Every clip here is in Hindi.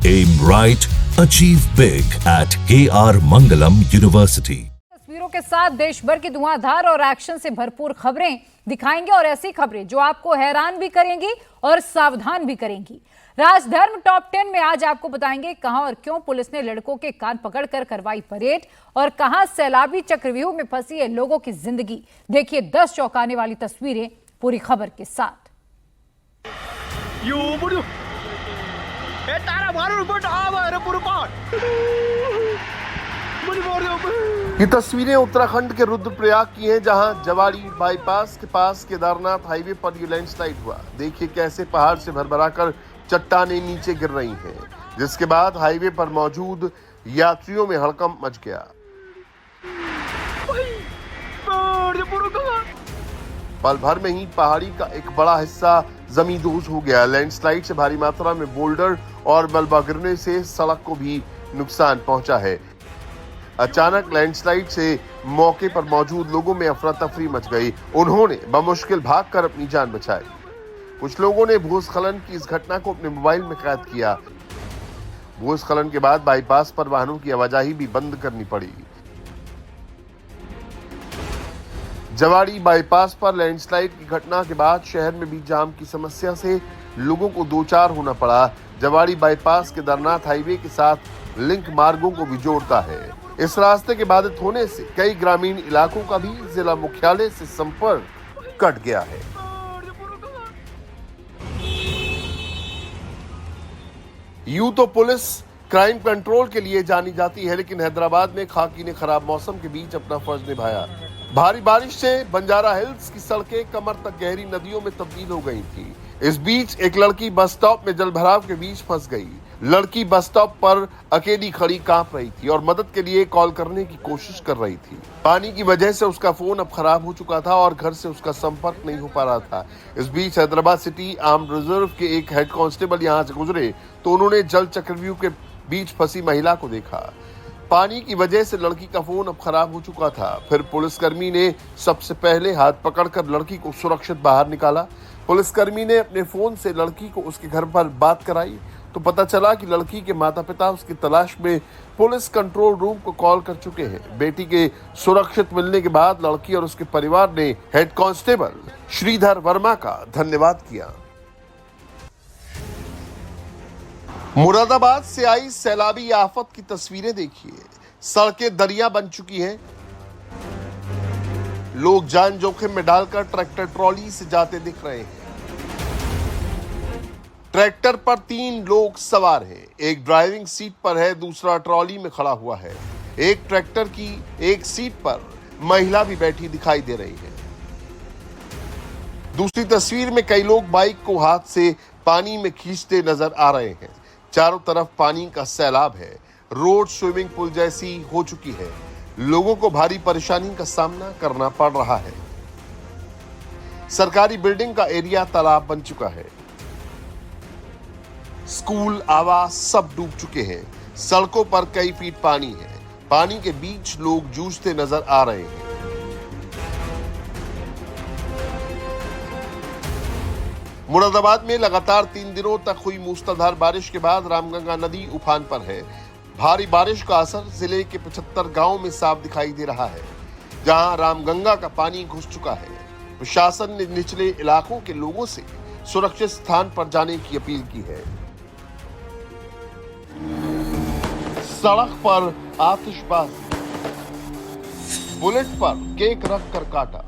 Aim right, achieve big at KR Mangalam University. तस्वीरों के साथ देश भर की धुआंधार और एक्शन से भरपूर खबरें दिखाएंगे और ऐसी खबरें जो आपको हैरान भी करेंगी और सावधान भी करेंगी। राजधर्म टॉप 10 में आज आपको बताएंगे कहां और क्यों पुलिस ने लड़कों के कान पकड़कर करवाई परेड और कहां सैलाबी चक्रव्यूह में फंसी है लोगों की जिंदगी। देखिए 10 चौंकाने वाली तस्वीरें पूरी खबर के साथ। ये तस्वीरें उत्तराखंड के रुद्रप्रयाग की हैं, जहां जवाड़ी बाईपास के पास केदारनाथ हाईवे पर ये लैंडस्लाइड हुआ। देखिए कैसे पहाड़ से भरभराकर चट्टानें नीचे गिर रही हैं, जिसके बाद हाईवे पर मौजूद यात्रियों में हड़कंप मच गया। पल भर में ही पहाड़ी का एक बड़ा हिस्सा जमींदोज हो गया। लैंडस्लाइड से भारी मात्रा में बोल्डर और मलबा गिरने से सड़क को भी नुकसान पहुंचा है। अचानक लैंडस्लाइड से मौके पर मौजूद लोगों में अफरा तफरी मच गई। उन्होंने बमुश्किल भागकर अपनी जान बचाई। कुछ लोगों ने भूस्खलन की इस घटना को अपने मोबाइल में कैद किया। भूस्खलन के बाद बाईपास पर वाहनों की आवाजाही भी बंद करनी पड़ी। जवाड़ी बाईपास पर लैंडस्लाइड की घटना के बाद शहर में भी जाम की समस्या से लोगों को दो चार होना पड़ा। जवाड़ी बाईपास केदारनाथ हाईवे के साथ लिंक मार्गों को भी जोड़ता है। इस रास्ते के बाधित होने से कई ग्रामीण इलाकों का भी जिला मुख्यालय से संपर्क कट गया है। यूं तो पुलिस क्राइम कंट्रोल के लिए जानी जाती है, लेकिन हैदराबाद में खाकी ने खराब मौसम के बीच अपना फर्ज निभाया। भारी बारिश से बंजारा हिल्स की सड़कें कमर तक गहरी नदियों में तब्दील हो गई थी। इस बीच एक लड़की बस स्टॉप में जलभराव के बीच फंस गई। लड़की बस स्टॉप पर अकेली खड़ी कांप रही थी और मदद के लिए कॉल करने की कोशिश कर रही थी। पानी की वजह से उसका फोन अब खराब हो चुका था और घर से उसका संपर्क नहीं हो पा रहा था। इस बीच हैदराबाद सिटी आर्म्ड रिजर्व के एक हेड कांस्टेबल यहां से गुजरे तो उन्होंने जल चक्रव्यूह के बीच फंसी महिला को देखा। पानी की वजह से लड़की का फोन अब खराब हो चुका था। फिर पुलिसकर्मी ने सबसे पहले हाथ पकड़कर लड़की को सुरक्षित बाहर निकाला। पुलिसकर्मी ने अपने फोन से लड़की को उसके घर पर बात कराई तो पता चला कि लड़की के माता पिता उसकी तलाश में पुलिस कंट्रोल रूम को कॉल कर चुके हैं। बेटी के सुरक्षित मिलने के बाद लड़की और उसके परिवार ने हेड कांस्टेबल श्रीधर वर्मा का धन्यवाद किया। मुरादाबाद से आई सैलाबी आफत की तस्वीरें देखिए। सड़कें दरिया बन चुकी हैं। लोग जान जोखिम में डालकर ट्रैक्टर ट्रॉली से जाते दिख रहे हैं। ट्रैक्टर पर 3 लोग सवार हैं। एक ड्राइविंग सीट पर है, दूसरा ट्रॉली में खड़ा हुआ है। एक ट्रैक्टर की एक सीट पर महिला भी बैठी दिखाई दे रही है। दूसरी तस्वीर में कई लोग बाइक को हाथ से पानी में खींचते नजर आ रहे हैं। चारों तरफ पानी का सैलाब है। रोड स्विमिंग पूल जैसी हो चुकी है। लोगों को भारी परेशानी का सामना करना पड़ रहा है। सरकारी बिल्डिंग का एरिया तालाब बन चुका है। स्कूल, आवास सब डूब चुके हैं। सड़कों पर कई फीट पानी है। पानी के बीच लोग जूझते नजर आ रहे हैं। मुरादाबाद में लगातार 3 दिनों तक हुई मूसलाधार बारिश के बाद रामगंगा नदी उफान पर है। भारी बारिश का असर जिले के 75 गांवों में साफ दिखाई दे रहा है, जहां रामगंगा का पानी घुस चुका है। प्रशासन ने निचले इलाकों के लोगों से सुरक्षित स्थान पर जाने की अपील की है। सड़क पर आतिशबाजी, बुलेट पर केक रख कर काटा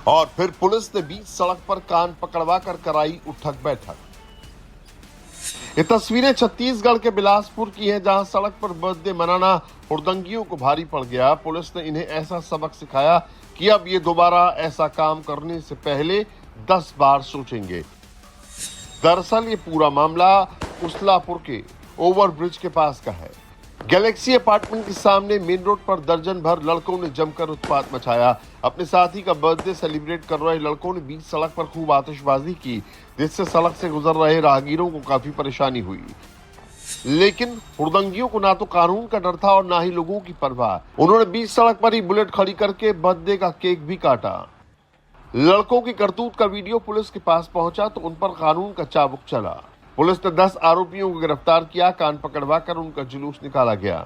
और फिर पुलिस ने बीच सड़क पर कान पकड़वा कर कराई उठक बैठक। ये तस्वीरें छत्तीसगढ़ के बिलासपुर की हैं, जहां सड़क पर बर्थडे मनाना हुड़दंगियों को भारी पड़ गया। पुलिस ने इन्हें ऐसा सबक सिखाया कि अब ये दोबारा ऐसा काम करने से पहले 10 बार सोचेंगे। दरअसल ये पूरा मामला कुसलापुर के ओवरब्रिज के पास का है। गैलेक्सी अपार्टमेंट के सामने मेन रोड पर दर्जन भर लड़कों ने जमकर उत्पात मचाया। अपने साथी का बर्थडे सेलिब्रेट कर रहे लड़कों ने बीच सड़क पर खूब आतिशबाजी की, जिससे सड़क से गुजर रहे राहगीरों को काफी परेशानी हुई। लेकिन हुड़दंगियों को ना तो कानून का डर था और ना ही लोगों की परवाह। उन्होंने बीच सड़क पर ही बुलेट खड़ी करके बर्थडे का केक भी काटा। लड़कों की करतूत का वीडियो पुलिस के पास पहुंचा तो उन पर कानून का चाबुक चला। पुलिस ने 10 आरोपियों को गिरफ्तार किया। कान पकड़वा कर उनका जुलूस निकाला गया।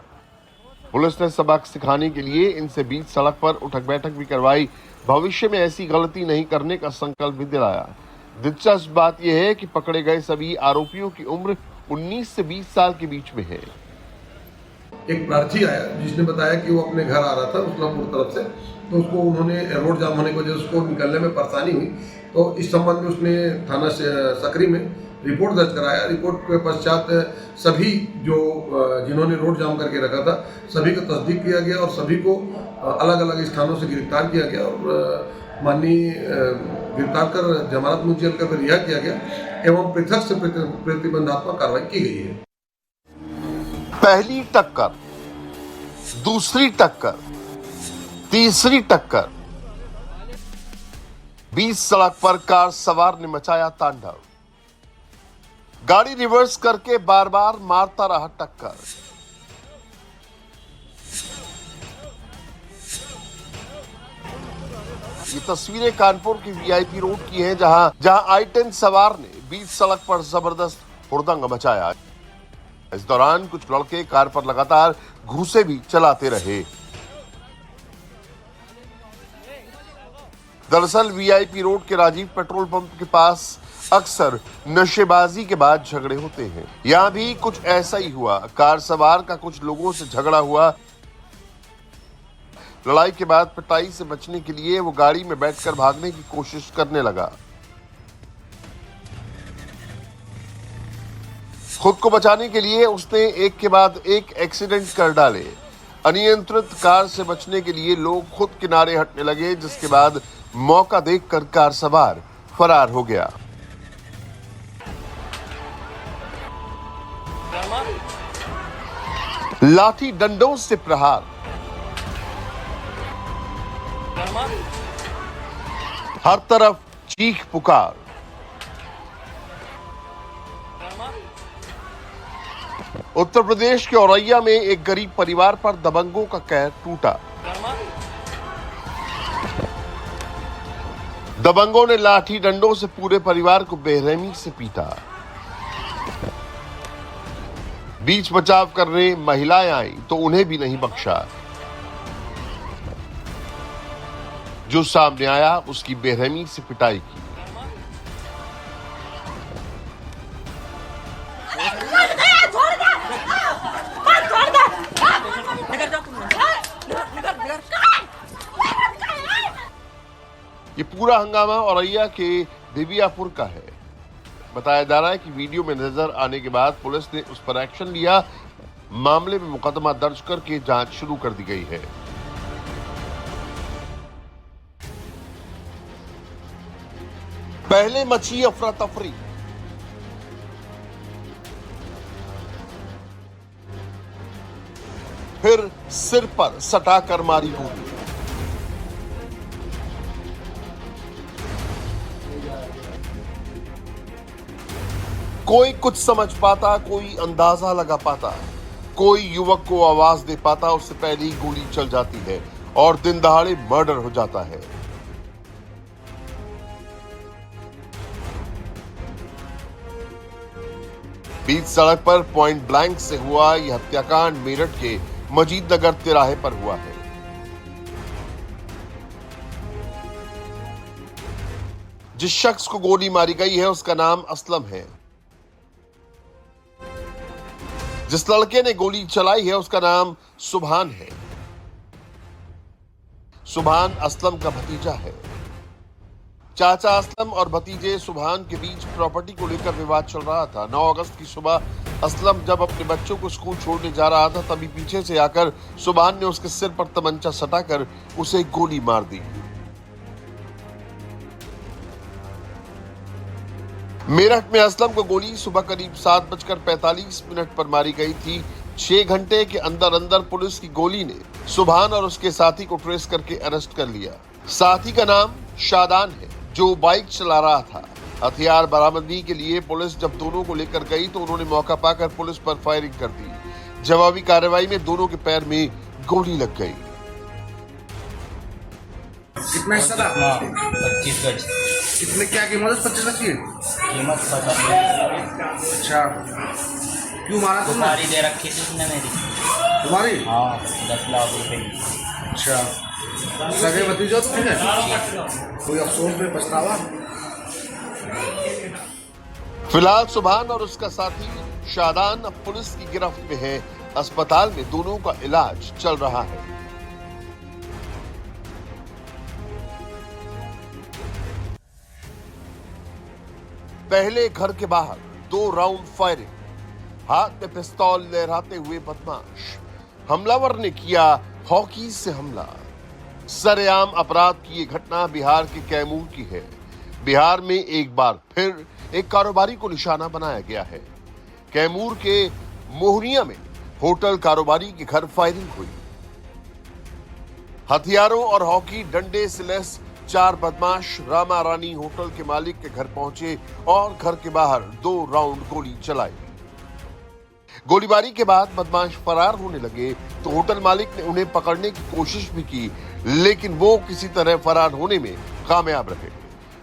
पुलिस ने सबक सिखाने के लिए इनसे बीच सड़क पर उठक बैठक भी करवाई। भविष्य में ऐसी गलती नहीं करने का संकल्प भी दिलाया। दिलचस्प बात यह है कि पकड़े गए सभी आरोपियों की उम्र 19 से 20 साल के बीच में है। एक प्रार्थी आया जिसने बताया कि वो अपने घर आ रहा था उस्लामपुर तरफ से, तो उसको उन्होंने रोड जाम होने की वजह से उसको निकलने में परेशानी हुई। तो इस संबंध में उसने थाना सकरी में रिपोर्ट दर्ज कराया। रिपोर्ट के पश्चात सभी जो जिन्होंने रोड जाम करके रखा था सभी को तस्दीक किया गया और सभी को अलग अलग स्थानों से गिरफ्तार किया गया और माननीय गिरफ्तार कर जमानत मुंजियल कर रिहा किया गया एवं पृथक से प्रतिबंधात्मक कार्रवाई की गई है। पहली टक्कर, दूसरी टक्कर, तीसरी टक्कर, बीच सड़क पर कार सवार ने मचाया तांडव। गाड़ी रिवर्स करके बार बार मारता रहा टक्कर। ये तस्वीरें कानपुर की वीआईपी रोड की हैं, जहां I-10 सवार ने बीच सड़क पर जबरदस्त हुड़दंग मचाया। इस दौरान कुछ लड़के कार पर लगातार घूंसे भी चलाते रहे। दरअसल वीआईपी रोड के राजीव पेट्रोल पंप के पास अक्सर नशेबाजी के बाद झगड़े होते हैं। यहां भी कुछ ऐसा ही हुआ। कार सवार का कुछ लोगों से झगड़ा हुआ। लड़ाई के बाद पिटाई से बचने के लिए वो गाड़ी में बैठकर भागने की कोशिश करने लगा। खुद को बचाने के लिए उसने एक के बाद एक एक्सीडेंट कर डाले। अनियंत्रित कार से बचने के लिए लोग खुद किनारे हटने लगे, जिसके बाद मौका देखकर कार सवार फरार हो गया। लाठी डंडों से प्रहार, हर तरफ चीख पुकार। उत्तर प्रदेश के औरैया में एक गरीब परिवार पर दबंगों का कहर टूटा। दबंगों ने लाठी डंडों से पूरे परिवार को बेरहमी से पीटा। बीच बचाव करने महिलाएं आई तो उन्हें भी नहीं बख्शा। जो सामने आया उसकी बेरहमी से पिटाई की। ये पूरा हंगामा औरैया के देवियापुर का है। बताया जा रहा है कि वीडियो में नजर आने के बाद पुलिस ने उस पर एक्शन लिया। मामले में मुकदमा दर्ज करके जांच शुरू कर दी गई है। पहले मची अफरा तफरी, फिर सिर पर सटाकर मारी गोली। कोई कुछ समझ पाता, कोई अंदाजा लगा पाता, कोई युवक को आवाज दे पाता, उससे पहले ही गोली चल जाती है और दिन दहाड़े मर्डर हो जाता है। बीच सड़क पर पॉइंट ब्लैंक से हुआ यह हत्याकांड मेरठ के मजीद नगर तिराहे पर हुआ है। जिस शख्स को गोली मारी गई है उसका नाम असलम है। जिस लड़के ने गोली चलाई है उसका नाम सुभान है। सुभान असलम का भतीजा है। चाचा असलम और भतीजे सुभान के बीच प्रॉपर्टी को लेकर विवाद चल रहा था। 9 अगस्त की सुबह असलम जब अपने बच्चों को स्कूल छोड़ने जा रहा था, तभी पीछे से आकर सुभान ने उसके सिर पर तमंचा सटाकर उसे गोली मार दी। मेरठ में असलम को गोली सुबह करीब 7:45 पर मारी गई थी। 6 घंटे के अंदर अंदर पुलिस की गोली ने सुभान और उसके साथी को ट्रेस करके अरेस्ट कर लिया। साथी का नाम शादान है, जो बाइक चला रहा था। हथियार बरामदगी के लिए पुलिस जब दोनों को लेकर गई तो उन्होंने मौका पाकर पुलिस पर फायरिंग कर दी। जवाबी कार्रवाई में दोनों के पैर में गोली लग गई। कितना हिस्सा था? 25 गज। कितने क्या कीमत है? 25 लाख की? कीमत पता नहीं। अच्छा, क्यों मारा तुमने? गाड़ी दे रखी थी उसने मेरी। तुम्हारी? हाँ, 10 लाख रुपए की। अच्छा, सगे भतीजो तुमने? कोई अफसोस में पछतावा? फिलहाल सुभान और उसका साथी शादान अब पुलिस की गिरफ्त में है। अस्पताल में दोनों का इलाज चल रहा है। पहले घर के बाहर 2 राउंड फायरिंग, हाथ में पिस्तौल लहराते हुए बदमाश। हमलावर ने किया हॉकी से हमला। सरेआम अपराध की ये घटना बिहार के कैमूर की है। बिहार में एक बार फिर एक कारोबारी को निशाना बनाया गया है। कैमूर के मोहनिया में होटल कारोबारी के घर फायरिंग हुई। हथियारों और हॉकी डंडे से लैस 4 बदमाश रामा रानी होटल के मालिक के घर पहुंचे और घर के बाहर 2 राउंड गोली चलाई। गोलीबारी के बाद बदमाश फरार होने लगे तो होटल मालिक ने उन्हें पकड़ने की कोशिश भी की, लेकिन वो किसी तरह फरार होने में कामयाब रहे।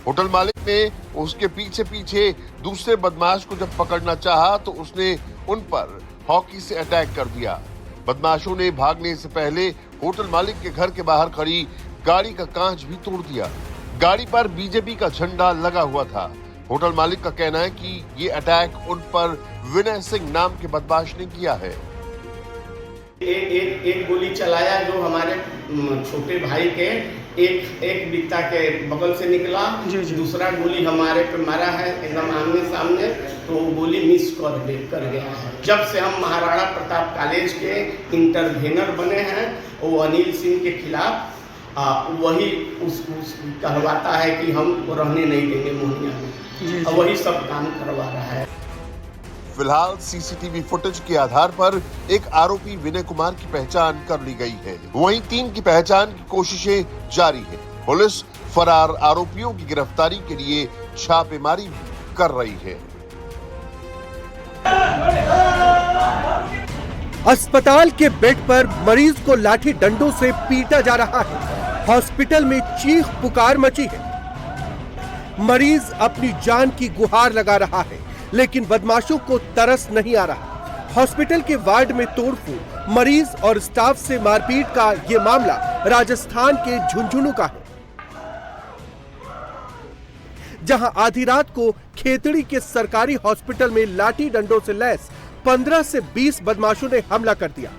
होटल मालिक ने उसके पीछे पीछे दूसरे बदमाश को जब पकड़ना चाहा तो उसने उन पर हॉकी से अटैक कर दिया। बदमाशों ने भागने से पहले होटल मालिक के घर के बाहर खड़ी गाड़ी का कांच भी तोड़ दिया। गाड़ी पर बीजेपी का झंडा लगा हुआ था। होटल मालिक का कहना है कि ये अटैक उन पर विनय सिंह नाम के बदमाश ने किया है। एक गोली चलाया जो हमारे छोटे भाई के एक बित्ता के बगल से निकला। दूसरा गोली हमारे पे मारा है एकदम आमने सामने, तो वो गोली मिस कर गया है। जब से हम महाराणा प्रताप कॉलेज के इंटरवेनर बने हैं, वो अनिल सिंह के खिलाफ वही उस कहवाता है कि हम रहने नहीं देंगे मोहनिया में, वही सब काम करवा रहा है। फिलहाल सीसीटीवी फुटेज के आधार पर एक आरोपी विनय कुमार की पहचान कर ली गई है। वहीं 3 की पहचान की कोशिशें जारी है। पुलिस फरार आरोपियों की गिरफ्तारी के लिए छापेमारी भी कर रही है। अस्पताल के बेड पर मरीज को लाठी डंडों से पीटा जा रहा है। हॉस्पिटल में चीख पुकार मची है। मरीज अपनी जान की गुहार लगा रहा है, लेकिन बदमाशों को तरस नहीं आ रहा। हॉस्पिटल के वार्ड में तोड़फोड़, मरीज और स्टाफ से मारपीट का ये मामला राजस्थान के झुंझुनू का है, जहां आधी रात को खेतड़ी के सरकारी हॉस्पिटल में लाठी डंडों से लैस 15 से 20 बदमाशों ने हमला कर दिया।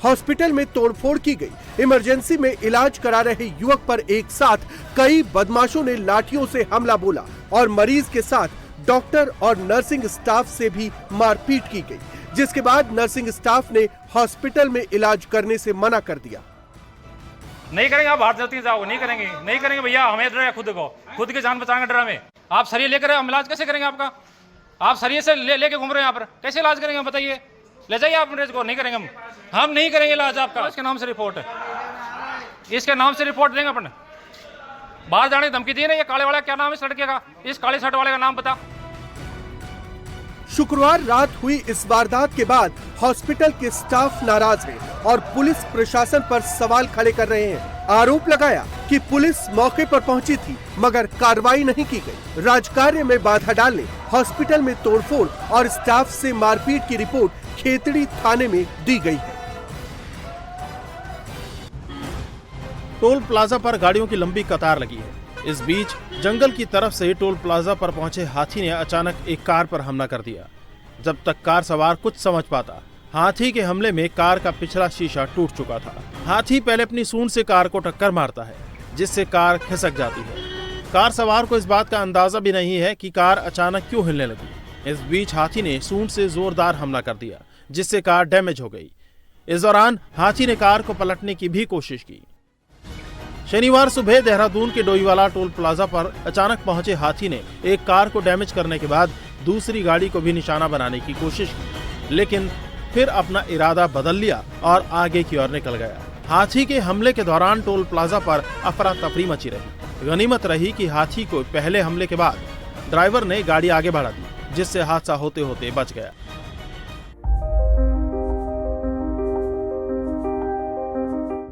हॉस्पिटल में तोड़फोड़ की गई। इमरजेंसी में इलाज करा रहे युवक पर एक साथ कई बदमाशों ने लाठियों से हमला बोला और मरीज के साथ डॉक्टर और नर्सिंग स्टाफ से भी मारपीट की गई, जिसके बाद नर्सिंग स्टाफ ने हॉस्पिटल में इलाज करने से मना कर दिया। नहीं करेंगे आप, बाहर चलती जाओ, नहीं करेंगे भैया, हमें डर है खुद को, खुद की जान बचाएंगे डर में। आप सरिये लेकर हम इलाज कैसे करेंगे आपका? आप सरिये से लेके घूम रहे हैं यहाँ पर, कैसे इलाज करेंगे बताइए? ले जाइए आप मरीज को। नहीं करेंगे हम नहीं करेंगे इलाज आपका। इसके नाम से रिपोर्ट है, इसके नाम से रिपोर्ट देंगे अपन। बाहर जाने की धमकी दी ना, ये काले वाला क्या नाम है इस लड़के का? इस काले शर्ट वाले का नाम बता। शुक्रवार रात हुई इस वारदात के बाद हॉस्पिटल के स्टाफ नाराज है और पुलिस प्रशासन पर सवाल खड़े कर रहे हैं। आरोप लगाया कि पुलिस मौके पर पहुंची थी मगर कार्रवाई नहीं की गई। राजकार्य में बाधा डालने, हॉस्पिटल में तोड़फोड़ और स्टाफ से मारपीट की रिपोर्ट खेतड़ी थाने में दी गई है। टोल प्लाजा पर गाड़ियों की लंबी कतार लगी है। इस बीच जंगल की तरफ से टोल प्लाजा पर पहुंचे हाथी ने अचानक एक कार पर हमला कर दिया। जब तक कार सवार कुछ समझ पाता, हाथी के हमले में कार का पिछला शीशा टूट चुका था। हाथी पहले अपनी सूंड से कार को टक्कर मारता है, जिससे कार खिसक जाती है। कार सवार को इस बात का अंदाजा भी नहीं है कि कार अचानक क्यों हिलने लगी। इस बीच हाथी ने सूंड से जोरदार हमला कर दिया, जिससे कार डैमेज हो गई। इस दौरान हाथी ने कार को पलटने की भी कोशिश की। शनिवार सुबह देहरादून के डोईवाला टोल प्लाजा पर अचानक पहुंचे हाथी ने एक कार को डैमेज करने के बाद दूसरी गाड़ी को भी निशाना बनाने की कोशिश की, लेकिन फिर अपना इरादा बदल लिया और आगे की ओर निकल गया। हाथी के हमले के दौरान टोल प्लाजा पर अफरा तफरी मची रही। गनीमत रही कि हाथी को पहले हमले के बाद ड्राइवर ने गाड़ी आगे बढ़ा दी, जिससे हादसा होते होते बच गया।